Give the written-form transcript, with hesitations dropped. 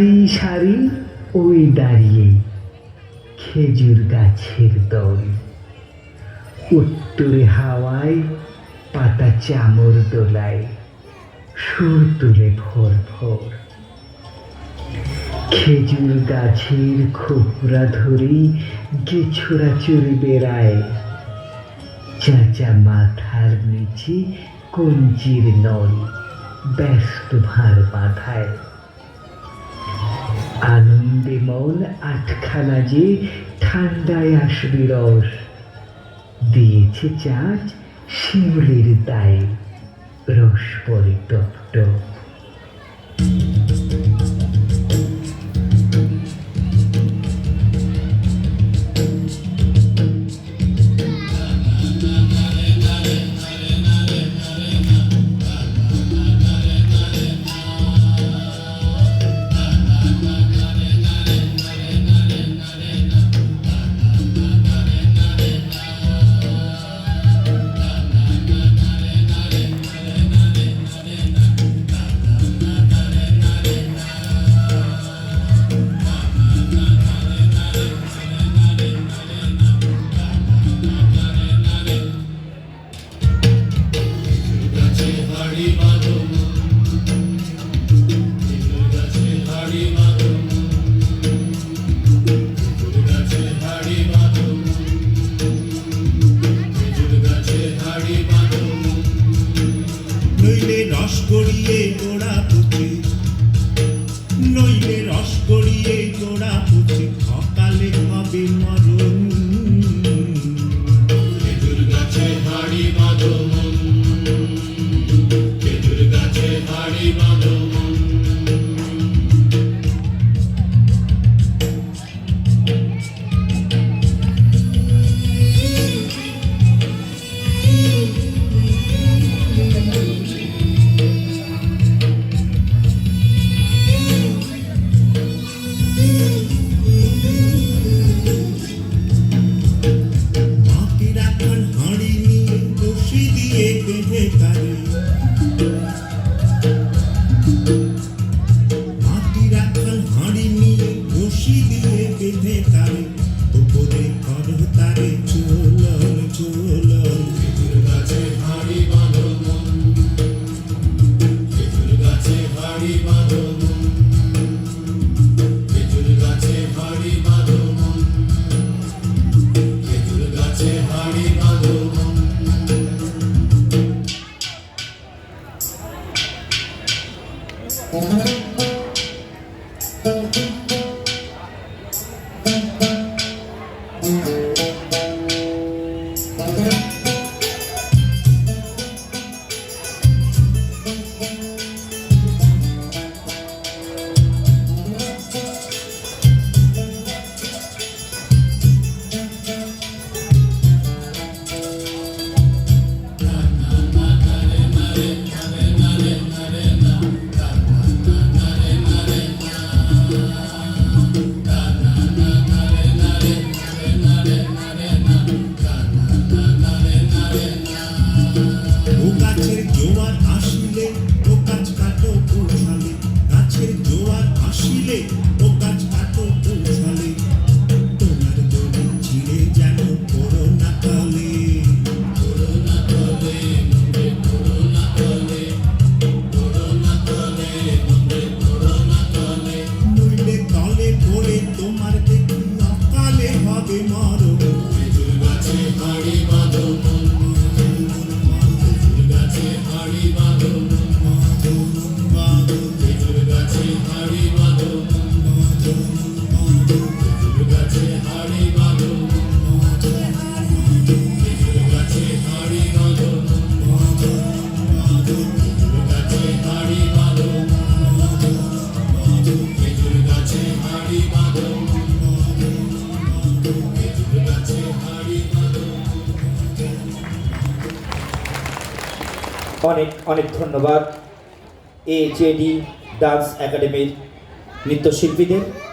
সারি সারি ওই দাঁড়িয়ে খেজুর গাছের দল, উত্তরে হাওয়ায় পাতা চামর দোলায় সুর তুলে ভোর ভোর। খেজুর গাছের খোপরা ধরে গেছোরা চুরি বেড়ায়, চাচা মাথার নিচে কঞ্চির নল ব্যস্ত ভার বাঁধায়। আনন্দে মন আটখানা যে ঠান্ডায় আসবে রস, দিয়েছে চাচ শিউলির দায়ে রস পরে টপ টপ। নইলে রস গড়িয়ে গোড়া পুঁতে, নইলে রস গড়িয়ে গোড়া পুঁতে, অকালে হবে মরণ। খেজুর গাছে হাড়ি বাঁধো মন, খেজুর গাছে হাড়ি বাঁধো মন। বেঁধে তারে মাটির একখান হাঁড়ি নিয়ে রশি দিয়ে বেঁধে তারে, উপরে করো তারে চোলন চোলন। খেজুর গাছে হাঁড়ি বাঁধো মন, খেজুর গাছে হাঁড়ি বাঁধো মন, খেজুর গাছে হাঁড়ি বাঁধো মন, খেজুর গাছে হাঁড়ি বাঁধো মন। গাছের জোয়ার আসিলে ও গাছ কাটো কৌশলে, গাছের জোয়ার আসিলে ও গাছ কাটো কৌশলে। তোমার দড়ি ছিঁড়ে যেন পড়ো না তলে, পড়ো না তলে মনে পড়ো না তলে, পড়ো না তলে মনে পড়ো না তলে। নইলে তলে পড়ে তোমার দেখি অকালে হবে মরণ। খেজুর গাছে হাঁড়ি বাঁধো মন, হাঁড়ি বাঁধো বাঁধো বাঁধো, খেজুর গাছে হাঁড়ি বাঁধো বাঁধো বাঁধো, খেজুর গাছে হাঁড়ি বাঁধো বাঁধো বাঁধো, খেজুর গাছে হাঁড়ি বাঁধো বাঁধো বাঁধো, খেজুর গাছে হাঁড়ি বাঁধো বাঁধো বাঁধো, খেজুর গাছে হাঁড়ি বাঁধো বাঁধো বাঁধো, খেজুর গাছে হাঁড়ি বাঁধো। অনেক অনেক ধন্যবাদ AJD ডান্স একাডেমির নৃত্যশিল্পীদের।